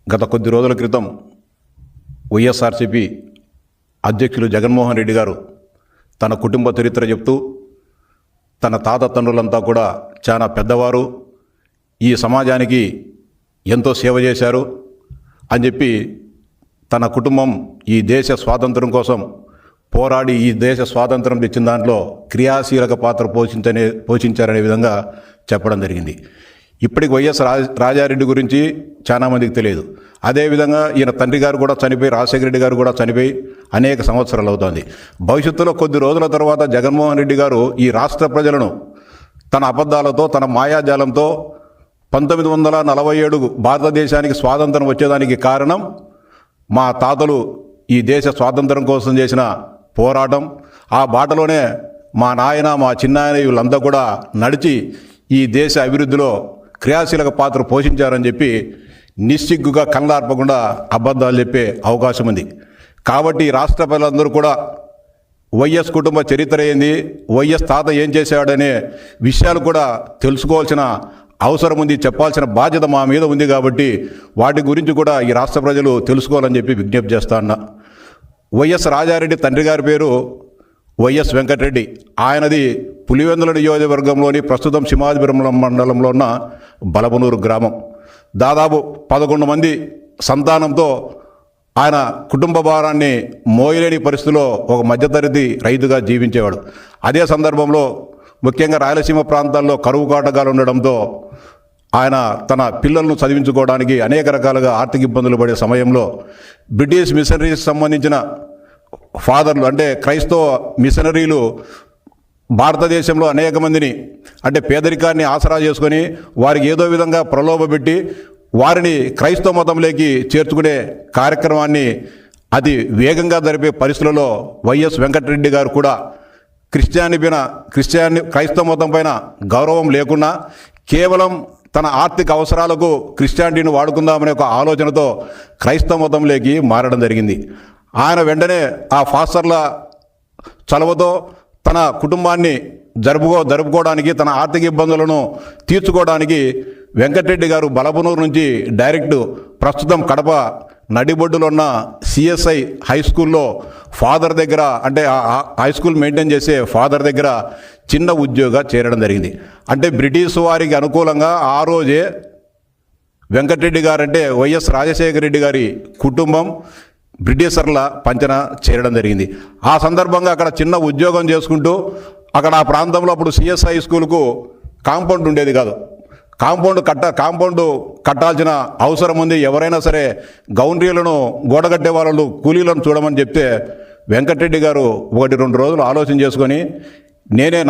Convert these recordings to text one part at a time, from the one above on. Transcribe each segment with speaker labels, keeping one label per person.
Speaker 1: గత కొద్ది రోజుల క్రితం వైఎస్ఆర్సీపీ అధ్యక్షులు జగన్మోహన్ రెడ్డి గారు తన కుటుంబ చరిత్ర చెప్తూ తన తాత తండ్రులంతా కూడా చాలా పెద్దవారు, ఈ సమాజానికి ఎంతో సేవ చేశారు అని చెప్పి తన కుటుంబం ఈ దేశ స్వాతంత్రం కోసం పోరాడి ఈ దేశ స్వాతంత్రం తెచ్చిన దాంట్లో క్రియాశీలక పాత్ర పోషించారనే విధంగా చెప్పడం జరిగింది. ఇప్పటికి వైఎస్ రాజారెడ్డి గురించి చాలామందికి తెలియదు. అదేవిధంగా ఈయన తండ్రి గారు కూడా చనిపోయి, రాజశేఖర రెడ్డి గారు కూడా చనిపోయి అనేక సంవత్సరాలు అవుతుంది. భవిష్యత్తులో కొద్ది రోజుల తర్వాత జగన్మోహన్ రెడ్డి గారు ఈ రాష్ట్ర ప్రజలను తన అబద్ధాలతో, తన మాయాజాలంతో 1947 భారతదేశానికి స్వాతంత్రం వచ్చేదానికి కారణం మా తాతలు ఈ దేశ స్వాతంత్రం కోసం చేసిన పోరాటం, ఆ బాటలోనే మా నాయన, మా చిన్నాయన వీళ్ళంతా కూడా నడిచి ఈ దేశ అభివృద్ధిలో క్రియాశీలక పాత్ర పోషించారని చెప్పి నిస్సిగ్గుగా కళ్ళార్పకుండా అబద్ధాలు చెప్పే అవకాశం ఉంది. కాబట్టి రాష్ట్ర ప్రజలందరూ కూడా వైఎస్ కుటుంబ చరిత్ర ఏంది, వైఎస్ తాత ఏం చేశాడనే విషయాలు కూడా తెలుసుకోవాల్సిన అవసరం ఉంది, చెప్పాల్సిన బాధ్యత మా మీద ఉంది. కాబట్టి వాటి గురించి కూడా ఈ రాష్ట్ర ప్రజలు తెలుసుకోవాలని చెప్పి విజ్ఞప్తి చేస్తా ఉన్నా. వైఎస్ రాజారెడ్డి తండ్రి గారి పేరు వైఎస్ వెంకటరెడ్డి. ఆయనది పులివెందుల నియోజకవర్గంలోని ప్రస్తుతం సింహాద్రిపురం మండలంలో ఉన్న బలపనూరు గ్రామం. దాదాపు 11 మంది సంతానంతో ఆయన కుటుంబ భారాన్ని మోయలేని పరిస్థితిలో ఒక మధ్యతరగతి రైతుగా జీవించేవాడు. అదే సందర్భంలో ముఖ్యంగా రాయలసీమ ప్రాంతాల్లో కరువు కాటకాలు ఉండడంతో ఆయన తన పిల్లలను చదివించుకోవడానికి అనేక రకాలుగా ఆర్థిక ఇబ్బందులు పడే సమయంలో బ్రిటిష్ మిషనరీస్ సంబంధించిన ఫాదర్లు, అంటే క్రైస్తవ మిషనరీలు భారతదేశంలో అనేక మందిని, అంటే పేదరికాన్ని ఆసరా చేసుకొని వారికి ఏదో విధంగా ప్రలోభపెట్టి వారిని క్రైస్తవ మతంలోకి చేర్చుకునే కార్యక్రమాన్ని అతి వేగంగా జరిపే పరిస్థితులలో వైఎస్ వెంకటరెడ్డి గారు కూడా క్రైస్తవ మతం పైన గౌరవం లేకుండా కేవలం తన ఆర్థిక అవసరాలకు క్రిస్టియానిటీని వాడుకుందామనే ఒక ఆలోచనతో క్రైస్తవ మతంలోకి మారడం జరిగింది. ఆయన వెంటనే ఆ ఫాస్టర్ల చలవతో తన కుటుంబాన్ని జరుపుకోవడానికి, తన ఆర్థిక ఇబ్బందులను తీర్చుకోవడానికి వెంకటరెడ్డి గారు బలపనూరు నుంచి డైరెక్ట్ ప్రస్తుతం కడప నడిబొడ్డులో ఉన్న సిఎస్ఐ హై స్కూల్లో ఫాదర్ దగ్గర, అంటే హై స్కూల్ మెయింటైన్ చేసే ఫాదర్ దగ్గర చిన్న ఉద్యోగంగా చేరడం జరిగింది. అంటే బ్రిటిష్ వారికి అనుకూలంగా ఆ రోజే వెంకటరెడ్డి గారు, అంటే వైఎస్ రాజశేఖర రెడ్డి గారి కుటుంబం బ్రిటిషర్ల పంచన చేరడం జరిగింది. ఆ సందర్భంగా అక్కడ చిన్న ఉద్యోగం చేసుకుంటూ అక్కడ ఆ ప్రాంతంలో అప్పుడు సిఎస్ఐ స్కూల్కు కాంపౌండ్ ఉండేది కాదు. కాంపౌండ్ కట్టాల్సిన అవసరం ఉంది. ఎవరైనా సరే గౌండ్రీలను గోడగట్టే వాళ్ళు కూలీలను చూడమని చెప్తే వెంకటరెడ్డి గారు 1-2 రోజులు ఆలోచన చేసుకొని,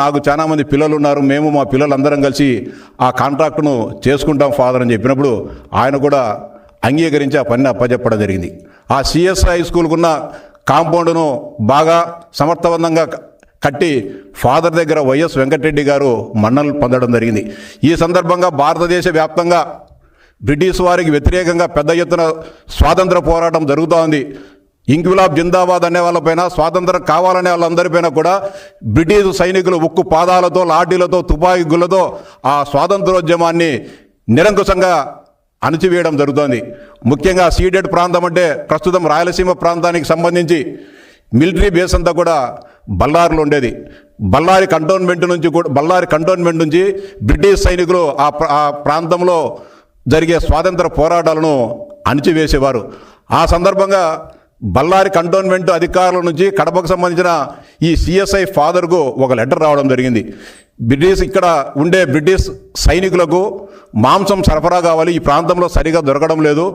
Speaker 1: నాకు చాలా మంది పిల్లలు ఉన్నారు, మేము మా పిల్లలందరం కలిసి ఆ కాంట్రాక్టును చేసుకుంటాం ఫాదర్ అని చెప్పినప్పుడు ఆయన కూడా అంగీకరించి ఆ పనిని అప్పచెప్పడం జరిగింది. ఆ సిఎస్ఐ స్కూల్కున్న కాంపౌండ్ను బాగా సమర్థవంతంగా కట్టి ఫాదర్ దగ్గర వైఎస్ వెంకటరెడ్డి గారు మన్నలు పొందడం జరిగింది. ఈ సందర్భంగా భారతదేశ వ్యాప్తంగా బ్రిటిష్ వారికి వ్యతిరేకంగా పెద్ద ఎత్తున స్వాతంత్ర పోరాటం జరుగుతూ ఉంది. ఇంక్విలాబ్ జిందాబాద్ అనే వాళ్ళపైన, స్వాతంత్రం కావాలనే వాళ్ళందరిపైన కూడా బ్రిటిష్ సైనికులు ఉక్కు పాదాలతో, లాఠీలతో, తుపాకీ గుళ్ళతో ఆ స్వాతంత్రోద్యమాన్ని నిరంకుశంగా అణచివేయడం జరుగుతోంది. ముఖ్యంగా సీడెడ్ ప్రాంతం, అంటే ప్రస్తుతం రాయలసీమ ప్రాంతానికి సంబంధించి మిలిటరీ బేస్ అంతా కూడా బళ్ళారిలో ఉండేది. బళ్ళారి కంటోన్మెంట్ నుంచి బ్రిటిష్ సైనికులు ఆ ప్రాంతంలో జరిగే స్వాతంత్ర పోరాటాలను అణిచివేసేవారు. ఆ సందర్భంగా బళ్ళారి కంటోన్మెంట్ అధికారుల నుంచి కడపకు సంబంధించిన ఈ సిఎస్ఐ ఫాదర్కు ఒక లెటర్ రావడం జరిగింది. ఇక్కడ ఉండే బ్రిటిష్ సైనికులకు మాంసం సరఫరా కావాలి, ఈ ప్రాంతంలో సరిగా దొరకడం లేదు,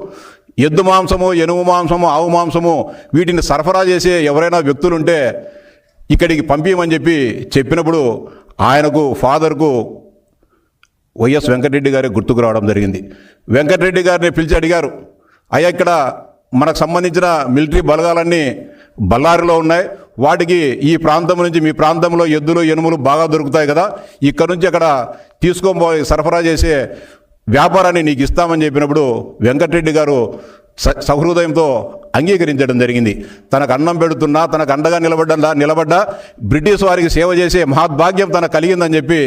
Speaker 1: ఎద్దు మాంసము, ఎనుము మాంసము, ఆవు మాంసము వీటిని సరఫరా చేసే ఎవరైనా వ్యక్తులుంటే ఇక్కడికి పంపించమని చెప్పినప్పుడు ఆయనకు, ఫాదర్కు వైఎస్ వెంకటరెడ్డి గారే గుర్తుకు రావడం జరిగింది. వెంకటరెడ్డి గారిని పిలిచి అడిగారు, అయ్యా ఇక్కడ మనకు సంబంధించిన మిలిటరీ బలగాలన్నీ బళ్ళారిలో ఉన్నాయి, వాటికి ఈ ప్రాంతం నుంచి, మీ ప్రాంతంలో ఎద్దులు, ఎనుములు బాగా దొరుకుతాయి కదా, ఇక్కడ నుంచి అక్కడ తీసుకొని సరఫరా చేసే వ్యాపారాన్ని నీకు ఇస్తామని చెప్పినప్పుడు వెంకటరెడ్డి గారు సహృదయంతో అంగీకరించడం జరిగింది. తనకు అన్నం పెడుతున్నా, తనకు అండగా నిలబడ్డ బ్రిటిష్ వారికి సేవ చేసే మహద్భాగ్యం తనకు కలిగిందని చెప్పి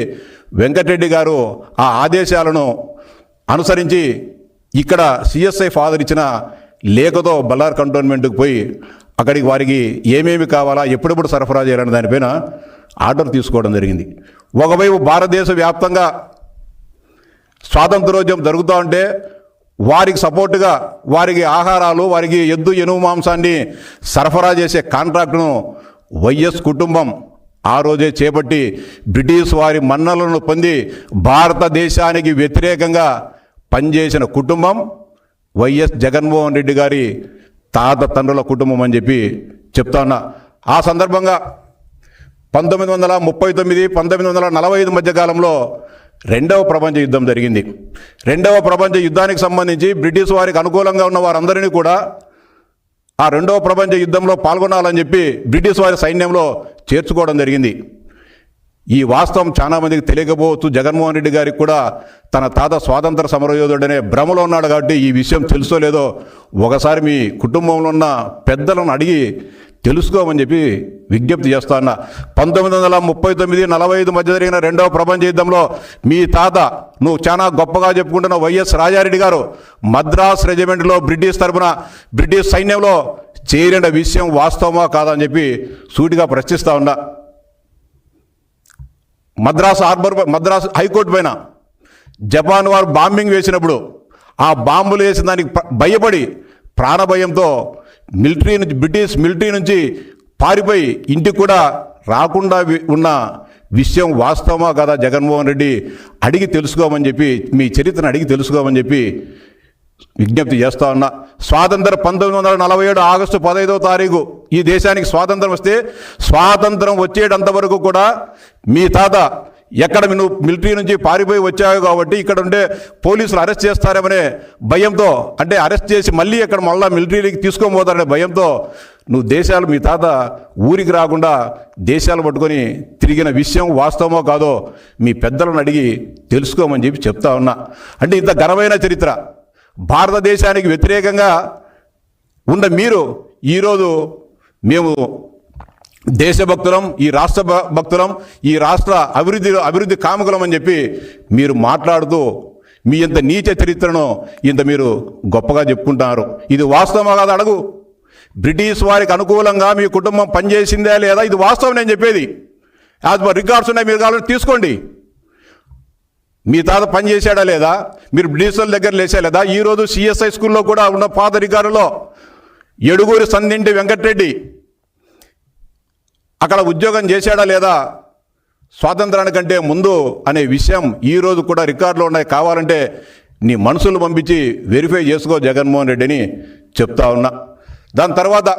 Speaker 1: వెంకటరెడ్డి గారు ఆ ఆదేశాలను అనుసరించి ఇక్కడ సిఎస్ఐ ఫాదర్ ఇచ్చిన లేఖతో బళ్ళారి కంటోన్మెంట్కి పోయి అక్కడికి వారికి ఏమేమి కావాలా ఎప్పుడెప్పుడు సరఫరా చేయాలనే దానిపైన ఆర్డర్ తీసుకోవడం జరిగింది. ఒకవైపు భారతదేశ వ్యాప్తంగా స్వాతంత్రోద్యమం జరుగుతూ ఉంటే వారికి సపోర్టుగా వారికి ఆహారాలు, వారికి ఎద్దు ఎనుము మాంసాన్ని సరఫరా చేసే కాంట్రాక్టును వైఎస్ కుటుంబం ఆ రోజే చేపట్టి బ్రిటిష్ వారి మన్నలను పొంది భారతదేశానికి వ్యతిరేకంగా పనిచేసిన కుటుంబం వైఎస్ జగన్మోహన్ రెడ్డి గారి తాత తండ్రుల కుటుంబం అని చెప్పి చెప్తా ఉన్నా. ఆ సందర్భంగా 1939, 1945 మధ్యకాలంలో రెండవ ప్రపంచ యుద్ధం జరిగింది. రెండవ ప్రపంచ యుద్ధానికి సంబంధించి బ్రిటిష్ వారికి అనుకూలంగా ఉన్న వారందరినీ కూడా ఆ రెండవ ప్రపంచ యుద్ధంలో పాల్గొనాలని చెప్పి బ్రిటిష్ వారి సైన్యంలో చేర్చుకోవడం జరిగింది. ఈ వాస్తవం చాలామందికి తెలియకపోవచ్చు. జగన్మోహన్ రెడ్డి గారికి కూడా తన తాత స్వాతంత్ర సమరయోధుడనే భ్రమలో ఉన్నాడు కాబట్టి ఈ విషయం తెలుసో లేదో ఒకసారి మీ కుటుంబంలో ఉన్న పెద్దలను అడిగి తెలుసుకోమని చెప్పి విజ్ఞప్తి చేస్తా ఉన్నా. 1939, 45 మధ్య జరిగిన రెండవ ప్రపంచ యుద్ధంలో మీ తాత, నువ్వు చాలా గొప్పగా చెప్పుకుంటున్న వైఎస్ రాజారెడ్డి గారు మద్రాస్ రెజిమెంట్లో బ్రిటిష్ తరఫున బ్రిటిష్ సైన్యంలో చేరిన విషయం వాస్తవమా కాదా అని చెప్పి సూటిగా ప్రశ్నిస్తా ఉన్నా. మద్రాస్ హైకోర్టు పైన జపాన్ వారు బాంబింగ్ వేసినప్పుడు ఆ బాంబులు వేసిన దానికి భయపడి ప్రాణభయంతో బ్రిటిష్ మిలిటరీ నుంచి పారిపోయి ఇంటికి కూడా రాకుండా ఉన్న విషయం వాస్తవమా కదా జగన్మోహన్ రెడ్డి అడిగి తెలుసుకోమని చెప్పి, మీ చరిత్రను అడిగి తెలుసుకోమని చెప్పి విజ్ఞప్తి చేస్తా ఉన్నా. 1947 ఆగస్టు 15వ తారీఖు ఈ దేశానికి స్వాతంత్రం వస్తే స్వాతంత్రం వచ్చేటంత వరకు కూడా మీ తాత ఎక్కడ నువ్వు మిలిటరీ నుంచి పారిపోయి వచ్చావు కాబట్టి ఇక్కడ ఉండే పోలీసులు అరెస్ట్ చేస్తారేమనే భయంతో, అంటే అరెస్ట్ చేసి మళ్ళీ ఇక్కడ మళ్ళీ మిలిటరీకి తీసుకొని పోతారనే భయంతో నువ్వు మీ తాత ఊరికి రాకుండా దేశాలు పట్టుకొని తిరిగిన విషయం వాస్తవమో కాదో మీ పెద్దలను అడిగి తెలుసుకోమని చెప్పి చెప్తా ఉన్నా. అంటే ఇంత ఘనమైన చరిత్ర భారతదేశానికి వ్యతిరేకంగా ఉన్న మీరు ఈరోజు మేము దేశభక్తులం, ఈ రాష్ట్ర భక్తులం, ఈ రాష్ట్ర అభివృద్ధి కాముకులం అని చెప్పి మీరు మాట్లాడుతూ మీ ఇంత నీచ చరిత్రను ఇంత మీరు గొప్పగా చెప్పుకుంటున్నారు. ఇది వాస్తవమా కాదు అడుగు. బ్రిటిష్ వారికి అనుకూలంగా మీ కుటుంబం పనిచేసిందే లేదా, ఇది వాస్తవం నేను చెప్పేది. యాజ్ పర్ రికార్డ్స్ ఉన్నాయి, మీరు కావాలంటే తీసుకోండి. మీ తాత పని చేశాడా లేదా, మీరు బ్రిటిష్ వాళ్ళ దగ్గర లేచా లేదా. ఈరోజు సిఎస్ఐ స్కూల్లో కూడా ఉన్న పాత రికార్డులో ఎడుగూరి సందింటి వెంకటరెడ్డి అక్కడ ఉద్యోగం చేశాడా లేదా స్వాతంత్రానికంటే ముందు అనే విషయం ఈరోజు కూడా రికార్డులో ఉన్నాయి. కావాలంటే నీ మనుషులు పంపించి వెరిఫై చేసుకో జగన్మోహన్ రెడ్డి అని చెప్తా ఉన్నా. దాని తర్వాత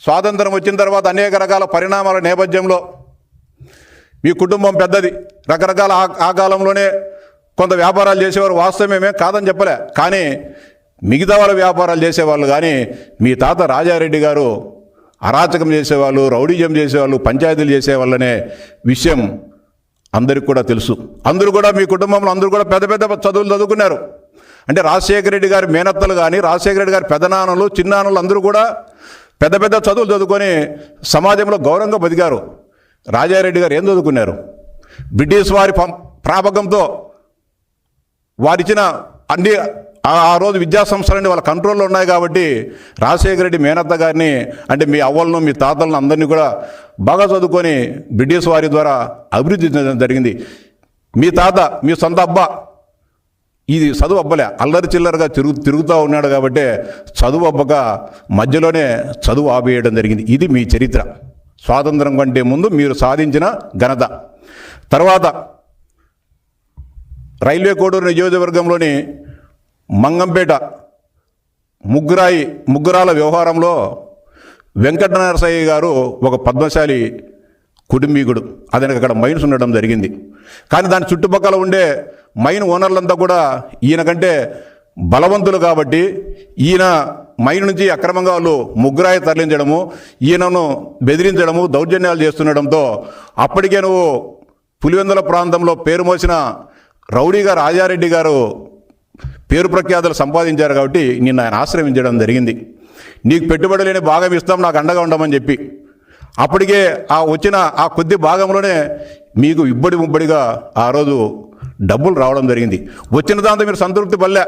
Speaker 1: స్వాతంత్రం వచ్చిన తర్వాత అనేక రకాల పరిణామాల నేపథ్యంలో మీ కుటుంబం పెద్దది, రకరకాల ఆ కాలంలోనే కొంత వ్యాపారాలు చేసేవారు, వాస్తవమేమే కాదని చెప్పలే. కానీ మిగతా వాళ్ళ వ్యాపారాలు చేసేవాళ్ళు, కానీ మీ తాత రాజారెడ్డి గారు అరాచకం చేసేవాళ్ళు, రౌడీజం చేసేవాళ్ళు, పంచాయతీలు చేసేవాళ్ళనే విషయం అందరికి కూడా తెలుసు. అందరూ కూడా మీ కుటుంబంలో అందరూ కూడా పెద్ద పెద్ద చదువులు చదువుకున్నారు. అంటే రాజశేఖర రెడ్డి గారి మేనత్తలు కానీ, రాజశేఖర రెడ్డి గారి పెదనాన్నలు, చిన్నాన్నలు అందరూ కూడా పెద్ద పెద్ద చదువులు చదువుకొని సమాజంలో గౌరవంగా బతికారు. రాజారెడ్డి గారు ఏం చదువుకున్నారు? బ్రిటిష్ వారి ప్రాపకంతో వారిచ్చిన అన్ని ఆ రోజు విద్యా సంస్థలన్నీ వాళ్ళ కంట్రోల్లో ఉన్నాయి కాబట్టి రాజశేఖర రెడ్డి మేనత్త గారిని, అంటే మీ అవ్వలను మీ తాతలను అందరినీ కూడా బాగా చదువుకొని బ్రిటిష్ వారి ద్వారా అభివృద్ధి జరిగింది. మీ తాత, మీ సొంత అబ్బా ఇది చదువు అబ్బలే, అల్లరి చిల్లరగా తిరుగుతూ ఉన్నాడు కాబట్టి చదువు అబ్బక మధ్యలోనే చదువు ఆపేయడం జరిగింది. ఇది మీ చరిత్ర. స్వాతంత్రం కంటే ముందు మీరు సాధించిన ఘనత. తర్వాత రైల్వే కోడూరు నియోజకవర్గంలోని మంగంపేట ముగ్గురాల వ్యవహారంలో వెంకట నరసయ్య గారు ఒక పద్మశాలి కుటుంబీకుడు. అతనికి అక్కడ మైన్స్ ఉండడం జరిగింది. కానీ దాని చుట్టుపక్కల ఉండే మైన్ ఓనర్లంతా కూడా ఈయన కంటే బలవంతులు కాబట్టి ఈయన మైన్ నుంచి అక్రమంగా వాళ్ళు ముగ్గురాయి తరలించడము, ఈయనను బెదిరించడము, దౌర్జన్యాలు చేస్తుండడంతో అప్పటికే నువ్వు పులివెందుల ప్రాంతంలో పేరు మోసిన రౌడీగా రాజారెడ్డి గారు పేరు ప్రఖ్యాతులు సంపాదించారు కాబట్టి నిన్ను ఆయన ఆశ్రయించడం జరిగింది. నీకు పెట్టుబడి లేని భాగం ఇస్తాం, నాకు అండగా ఉండమని చెప్పి అప్పటికే వచ్చిన ఆ కొద్ది భాగంలోనే మీకు ఇబ్బడిగా ఆ రోజు డబ్బులు రావడం జరిగింది. వచ్చిన దాంతో మీరు సంతృప్తి పడలే.